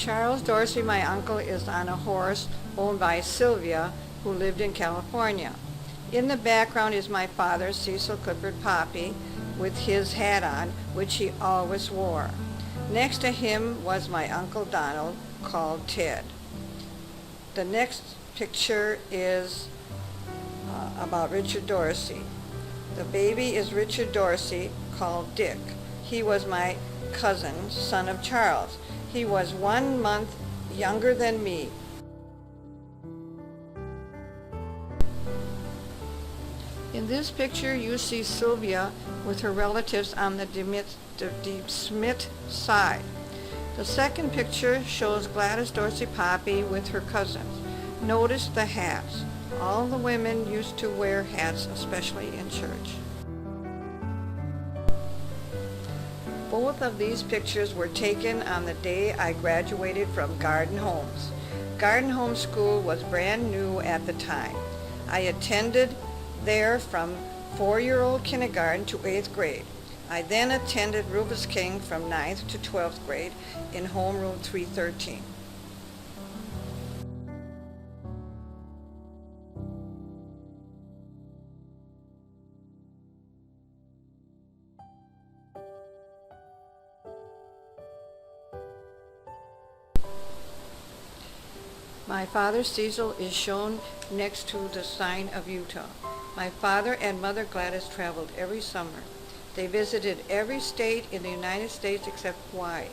Charles Dorsey, my uncle, is on a horse owned by Sylvia, who lived in California. In the background is my father, Cecil Clifford Poppy, with his hat on, which he always wore. Next to him was my Uncle Donald, called Ted. The next picture is about Richard Dorsey. The baby is Richard Dorsey, called Dick. He was my cousin, son of Charles. He was 1 month younger than me. In this picture, you see Sylvia with her relatives on the DeSmith side. The second picture shows Gladys Dorsey Poppy with her cousins. Notice the hats. All the women used to wear hats, especially in church. Both of these pictures were taken on the day I graduated from Garden Homes. Garden Home School was brand new at the time. I attended there from 4-year-old kindergarten to 8th grade. I then attended Rufus King from 9th to 12th grade in homeroom 313. My father, Cecil, is shown next to the sign of Utah. My father and mother Gladys traveled every summer. They visited every state in the United States except Hawaii.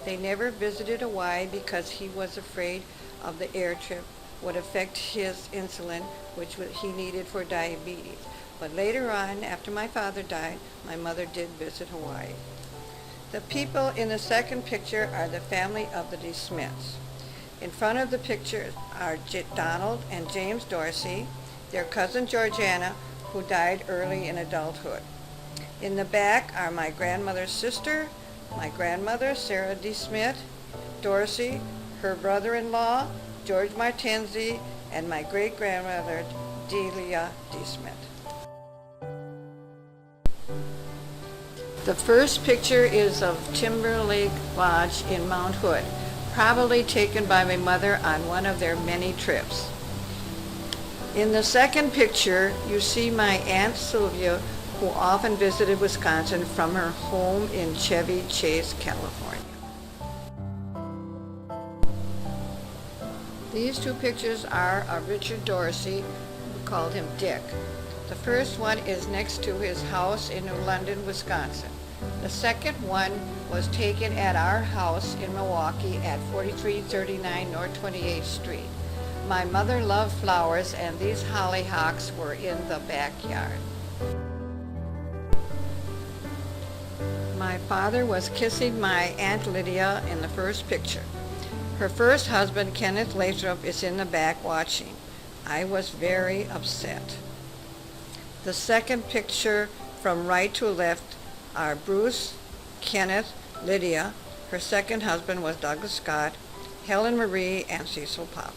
They never visited Hawaii because he was afraid of the air trip would affect his insulin, which he needed for diabetes. But later on, after my father died, my mother did visit Hawaii. The people in the second picture are the family of the DeSmiths. In front of the picture are Donald and James Dorsey, their cousin Georgiana, who died early in adulthood. In the back are my grandmother's sister, my grandmother, Sarah DeSmith, Dorsey, her brother-in-law, George Martenzi, and my great-grandmother, Delia DeSmith. The first picture is of Timberlake Lodge in Mount Hood, probably taken by my mother on one of their many trips. In the second picture, you see my Aunt Sylvia, who often visited Wisconsin from her home in Chevy Chase, California. These two pictures are of Richard Dorsey, who called him Dick. The first one is next to his house in New London, Wisconsin. The second one was taken at our house in Milwaukee at 4339 North 28th Street. My mother loved flowers, and these hollyhocks were in the backyard. My father was kissing my Aunt Lydia in the first picture. Her first husband, Kenneth Lathrop, is in the back watching. I was very upset. The second picture from right to left are Bruce, Kenneth, Lydia. Her second husband was Douglas Scott, Helen Marie, and Cecil Poppy.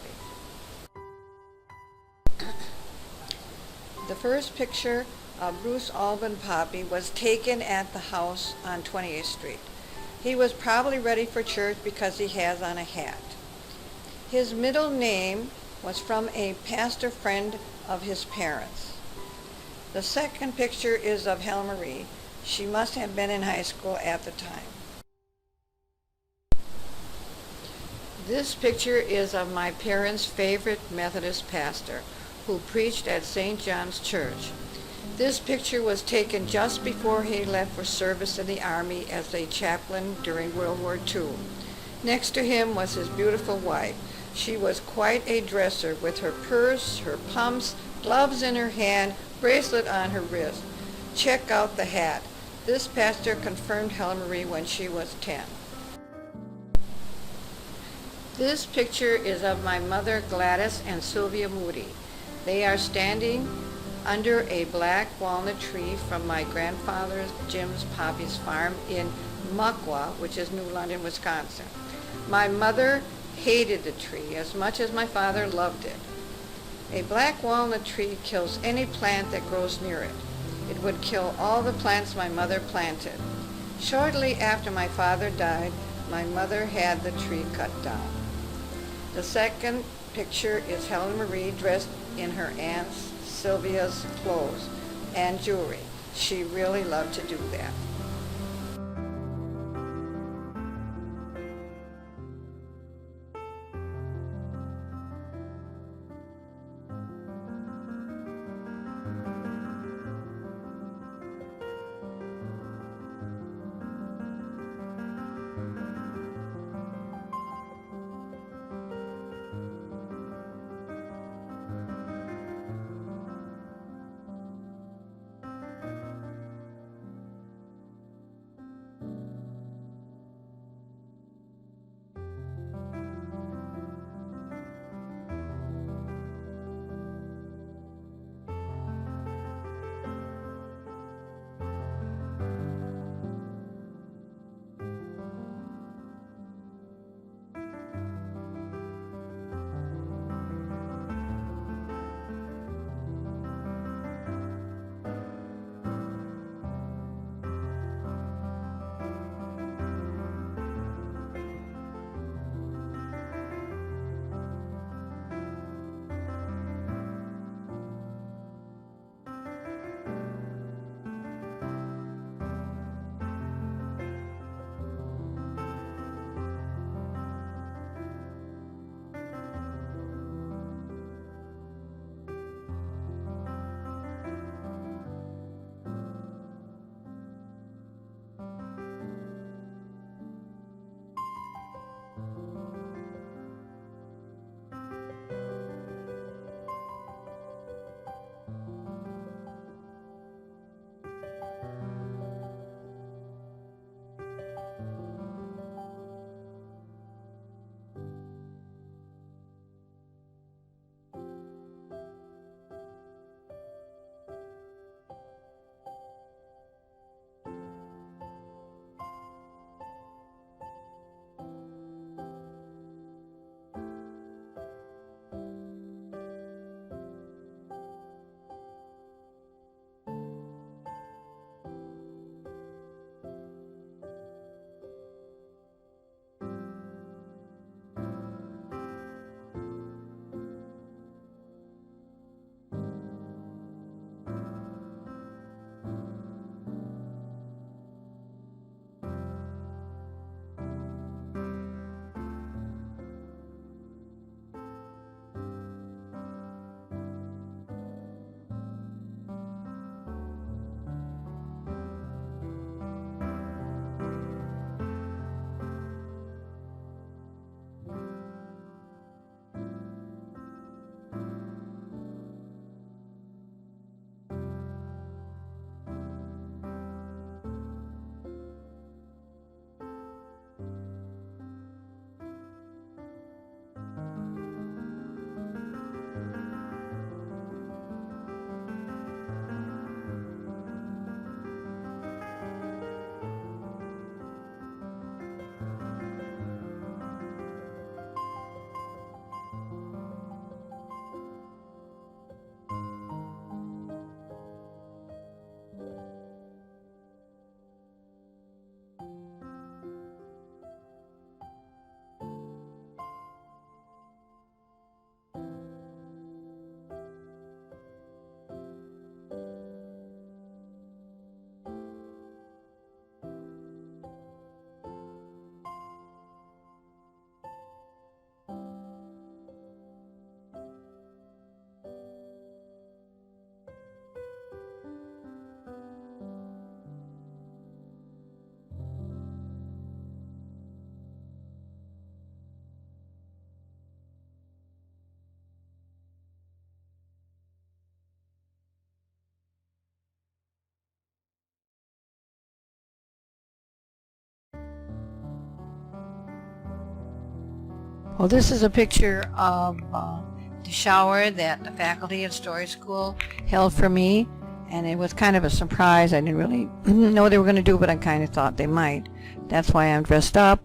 The first picture of Bruce Alban Poppy was taken at the house on 28th Street. He was probably ready for church because he has on a hat. His middle name was from a pastor friend of his parents. The second picture is of Helen Marie. She must have been in high school at the time. This picture is of my parents' favorite Methodist pastor, who preached at St. John's Church. This picture was taken just before he left for service in the Army as a chaplain during World War II. Next to him was his beautiful wife. She was quite a dresser, with her purse, her pumps, gloves in her hand, bracelet on her wrist. Check out the hat. This pastor confirmed Helen Marie when she was 10. This picture is of my mother Gladys and Sylvia Moody. They are standing under a black walnut tree from my grandfather Jim's Poppy's farm in Muckwa, which is New London, Wisconsin. My mother hated the tree as much as my father loved it. A black walnut tree kills any plant that grows near it. It would kill all the plants my mother planted. Shortly after my father died, My mother had the tree cut down. The second picture is Helen Marie dressed in her Aunt Sylvia's clothes and jewelry. She really loved to do that. Well, this is a picture of the shower that the faculty at Story School held for me, and it was kind of a surprise. I didn't really know what they were going to do, but I kind of thought they might. That's why I'm dressed up.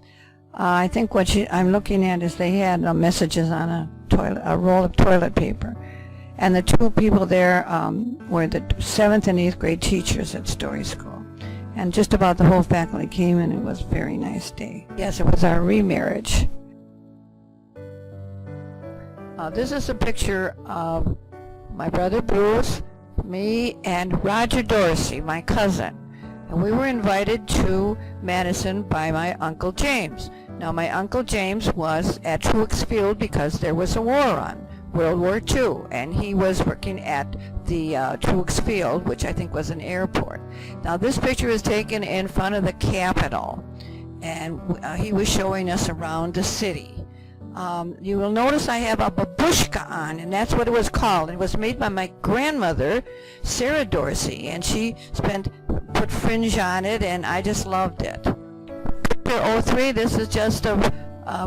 I think what I'm looking at is they had messages on a roll of toilet paper. And the two people there were the 7th and 8th grade teachers at Story School. and just about the whole faculty came, and it was a very nice day. Yes, it was our remarriage. This is a picture of my brother Bruce, me, and Roger Dorsey, my cousin. And we were invited to Madison by my Uncle James. Now, my Uncle James was at Truex Field because there was a war on, World War II, and he was working at the Truex Field, which I think was an airport. Now, this picture is taken in front of the Capitol, and he was showing us around the city. You will notice I have a babushka on, and that's what it was called. It was made by my grandmother, Sarah Dorsey, and she put fringe on it, and I just loved it. Picture 03, this is just of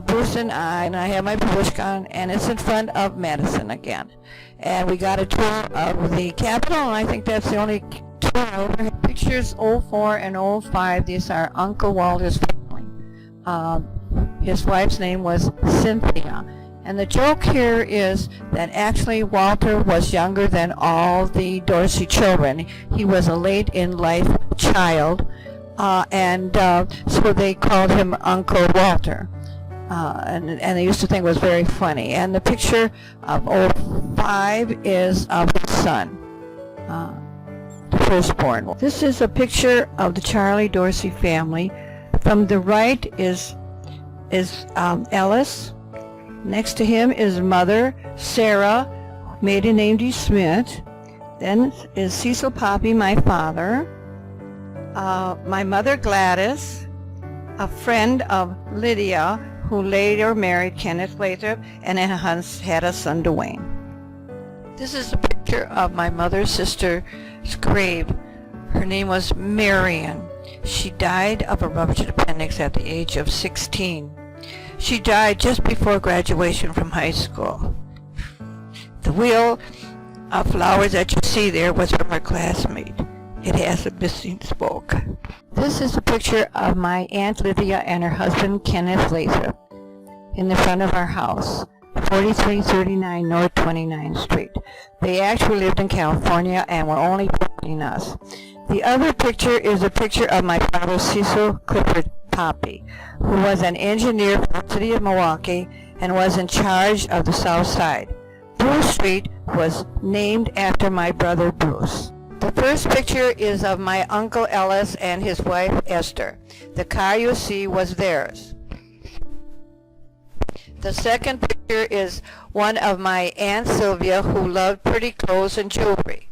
Bruce and I have my babushka on, and it's in front of Madison again. And we got a tour of the Capitol, and I think that's the only tour. Pictures 04 and 05, these are Uncle Walter's family. His wife's name was Cynthia. And the joke here is that actually Walter was younger than all the Dorsey children. He was a late-in-life child, and so they called him Uncle Walter. And they used to think it was very funny. And the picture of 05 is of his son, the firstborn. This is a picture of the Charlie Dorsey family. From the right is Ellis. Next to him is mother, Sarah, maiden name D. Smith. Then is Cecil Poppy, my father. My mother, Gladys, a friend of Lydia, who later married Kenneth Lathrop, and then had a son, Dwayne. This is a picture of my mother's sister's grave. Her name was Marion. She died of a ruptured appendix at the age of 16. She died just before graduation from high school. The wheel of flowers that you see there was from her classmate. It has a missing spoke. This is a picture of my Aunt Lydia and her husband Kenneth Lathrop in the front of our house, 4339 North 29th Street. They actually lived in California and were only visiting us. The other picture is a picture of my father, Cecil Clifford Poppy, who was an engineer for the city of Milwaukee and was in charge of the South Side. Bruce Street was named after my brother Bruce. The first picture is of my Uncle Ellis and his wife Esther. The car you see was theirs. The second picture is one of my Aunt Sylvia, who loved pretty clothes and jewelry.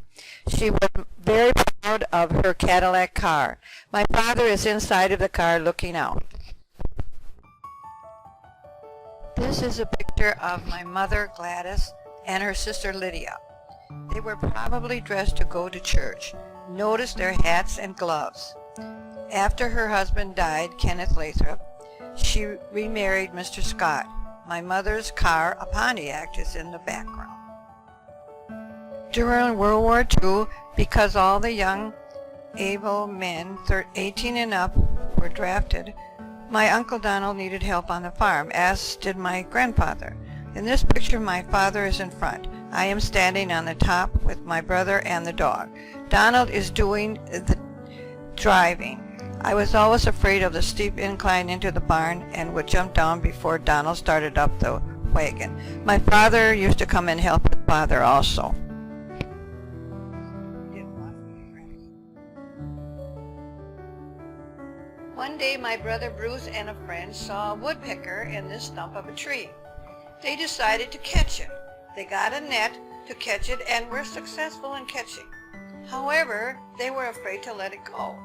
She was very proud of her Cadillac car. My father is inside of the car looking out. This is a picture of my mother Gladys and her sister Lydia. They were probably dressed to go to church. Notice their hats and gloves. After her husband died, Kenneth Lathrop, she remarried Mr. Scott. My mother's car, a Pontiac, is in the background. During World War II, because all the young, able men, 18 and up, were drafted, my Uncle Donald needed help on the farm, as did my grandfather. In this picture, my father is in front. I am standing on the top with my brother and the dog. Donald is doing the driving. I was always afraid of the steep incline into the barn and would jump down before Donald started up the wagon. My father used to come and help his father also. One day my brother Bruce and a friend saw a woodpecker in the stump of a tree. They decided to catch it. They got a net to catch it and were successful in catching. However, they were afraid to let it go.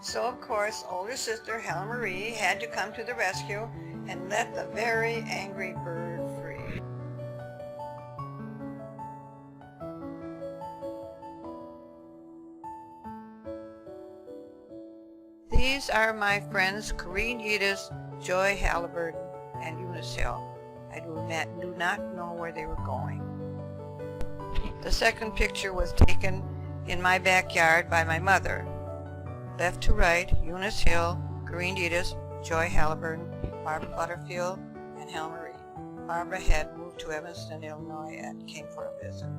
So of course, older sister Helen Marie had to come to the rescue and let the very angry bird free. These are my friends Corinne Yedis, Joy Halliburton, and Eunice Hill. I do not know where they were going. The second picture was taken in my backyard by my mother. Left to right, Eunice Hill, Corinne Yedis, Joy Halliburton, Barbara Butterfield, and Helen Marie. Barbara had moved to Evanston, Illinois, and came for a visit.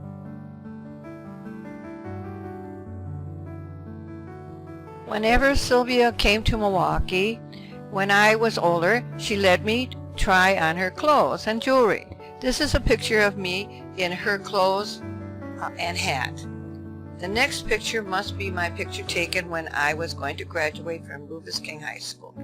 Whenever Sylvia came to Milwaukee, when I was older, she let me try on her clothes and jewelry. This is a picture of me in her clothes and hat. The next picture must be my picture taken when I was going to graduate from Rufus King High School.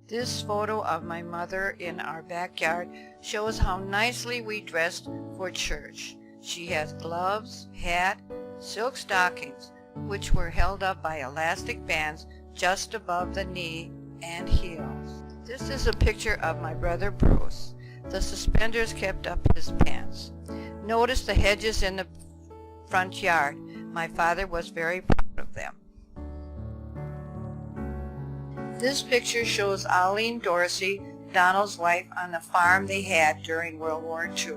This photo of my mother in our backyard shows how nicely we dressed for church. She has gloves, hat, silk stockings, which were held up by elastic bands just above the knee and heels. This is a picture of my brother Bruce. The suspenders kept up his pants. Notice the hedges in the front yard. My father was very proud of them. This picture shows Eileen Dorsey, Donald's wife, on the farm they had during World War II.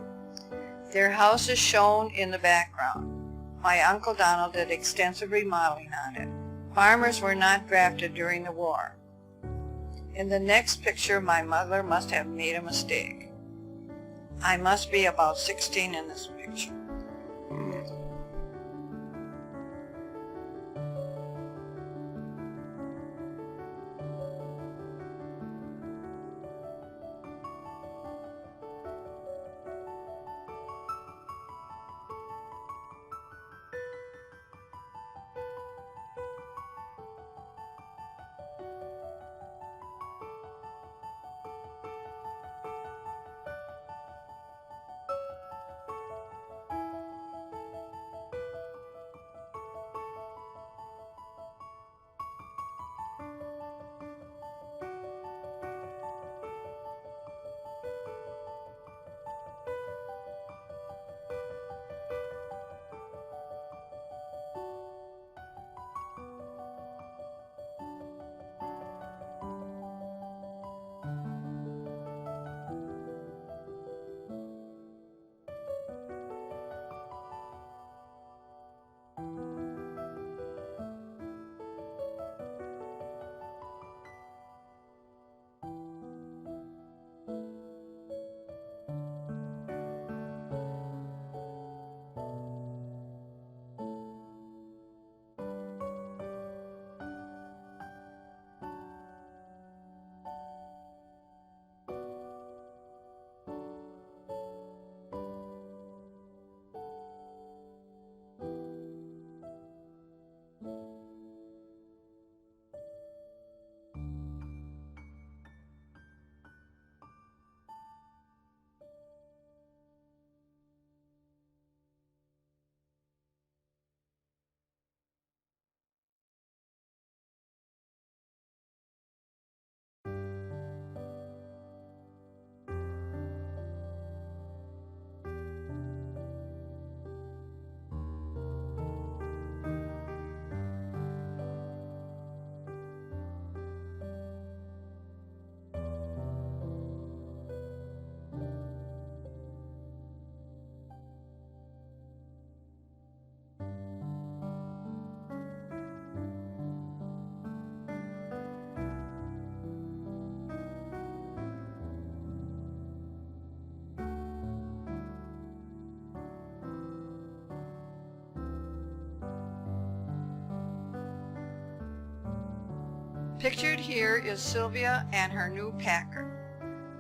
Their house is shown in the background. My Uncle Donald did extensive remodeling on it. Farmers were not drafted during the war. In the next picture, my mother must have made a mistake. I must be about 16 in this picture. Pictured here is Sylvia and her new Packard.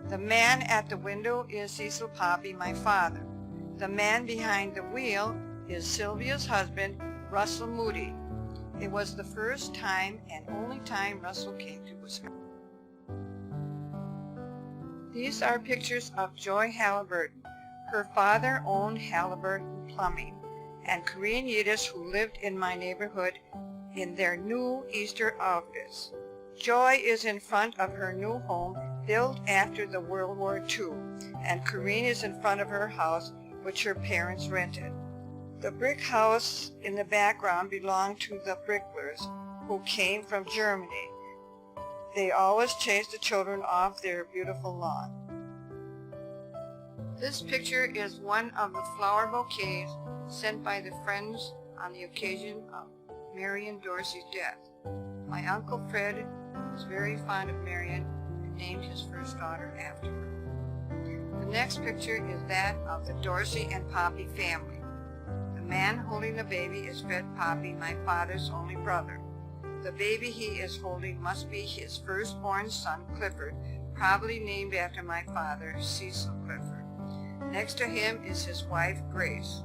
The man at the window is Cecil Poppy, my father. The man behind the wheel is Sylvia's husband, Russell Moody. It was the first time and only time Russell came to Wisconsin. These are pictures of Joy Halliburton. Her father owned Halliburton Plumbing, and Korean Yiddish who lived in my neighborhood in their new Easter office. Joy is in front of her new home built after the World War II, and Corinne is in front of her house which her parents rented. The brick house in the background belonged to the bricklers who came from Germany. They always chased the children off their beautiful lawn. This picture is one of the flower bouquets sent by the friends on the occasion of Marion Dorsey's death. My Uncle Fred was very fond of Marion and named his first daughter after her. The next picture is that of the Dorsey and Poppy family. The The man holding the baby is Fred Poppy, my father's only brother. The baby he is holding must be his firstborn son, Clifford, probably named after my father, Cecil Clifford. Next to him is his wife, Grace.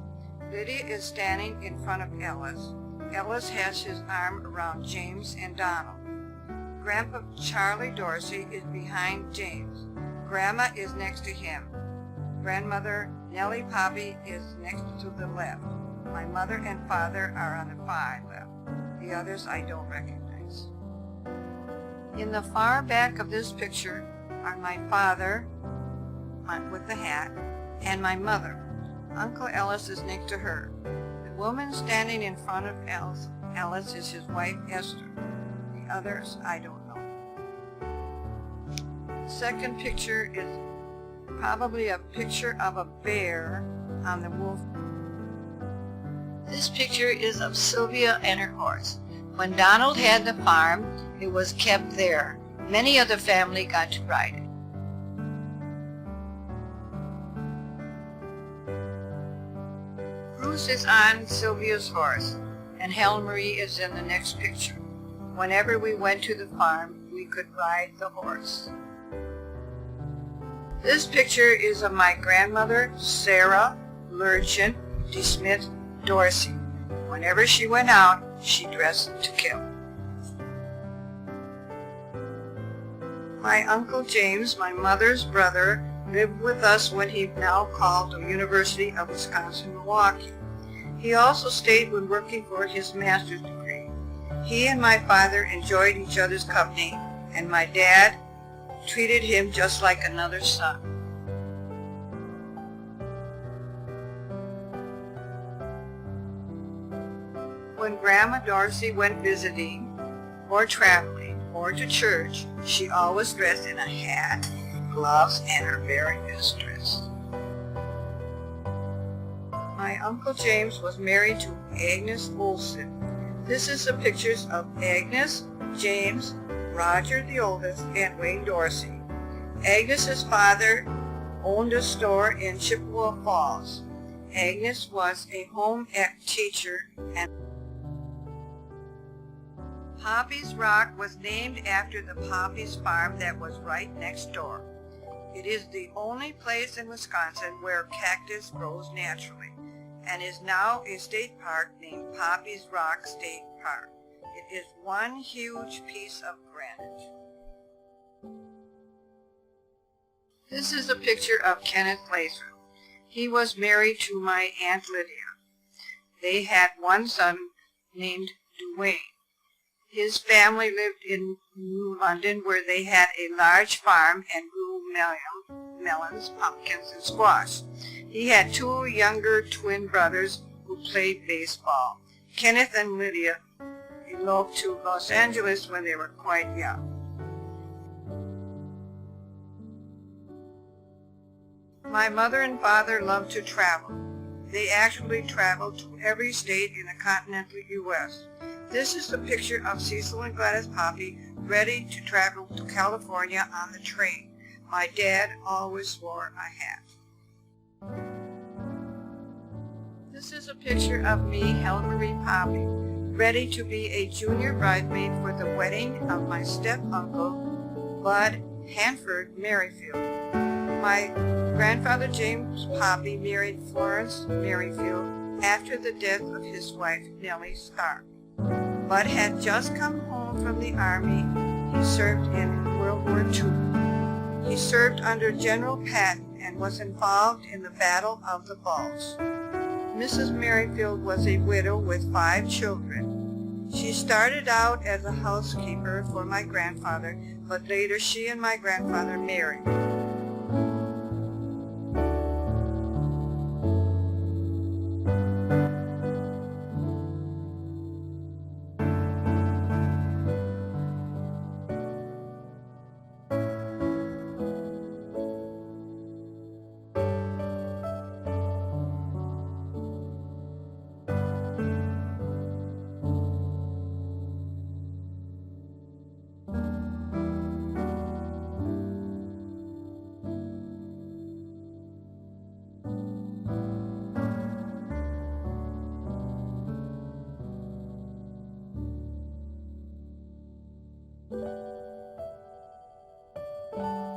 Lydia is standing in front of Ellis. Ellis has his arm around James and Donald. Grandpa Charlie Dorsey is behind James. Grandma is next to him. Grandmother Nellie Poppy is next to the left. My mother and father are on the far left. The others I don't recognize. In the far back of this picture are my father with the hat and my mother. Uncle Ellis is next to her. The woman standing in front of Ellis is his wife Esther. The others I don't know. The second picture is probably a picture of a bear on the wolf. This picture is of Sylvia and her horse. When Donald had the farm, it was kept there. Many of the family got to ride it. Bruce is on Sylvia's horse, and Helen Marie is in the next picture. Whenever we went to the farm, we could ride the horse. This picture is of my grandmother, Sarah Lurchin DeSmith Dorsey. Whenever she went out, she dressed to kill. My Uncle James, my mother's brother, lived with us when he now called the University of Wisconsin-Milwaukee. He also stayed when working for his master's degree. He and my father enjoyed each other's company, and my dad treated him just like another son. When Grandma Dorsey went visiting, or traveling, or to church, she always dressed in a hat, gloves, and her very best dress. My Uncle James was married to Agnes Olson. This is the pictures of Agnes, James, Roger the oldest, and Wayne Dorsey. Agnes's father owned a store in Chippewa Falls. Agnes was a home ec teacher, and Poppy's Rock was named after the Poppy's farm that was right next door. It is the only place in Wisconsin where cactus grows naturally, and is now a state park named Poppy's Rock State Park. It is one huge piece of granite. This is a picture of Kenneth Lathrop. He was married to my Aunt Lydia. They had one son named Duane. His family lived in New London, where they had a large farm and grew melons, pumpkins, and squash. He had two younger twin brothers who played baseball. Kenneth and Lydia eloped to Los Angeles when they were quite young. My mother and father loved to travel. They actually traveled to every state in the continental U.S. This is a picture of Cecil and Gladys Poppy ready to travel to California on the train. My dad always wore a hat. This is a picture of me, Helen Marie Poppy, ready to be a junior bridesmaid for the wedding of my step-uncle, Bud Hanford Merrifield. My grandfather James Poppy married Florence Merrifield after the death of his wife Nellie Stark. Bud had just come home from the Army. He served in World War II. He served under General Patton and was involved in the Battle of the Bulge. Mrs. Merrifield was a widow with 5 children. She started out as a housekeeper for my grandfather, but later she and my grandfather married. you.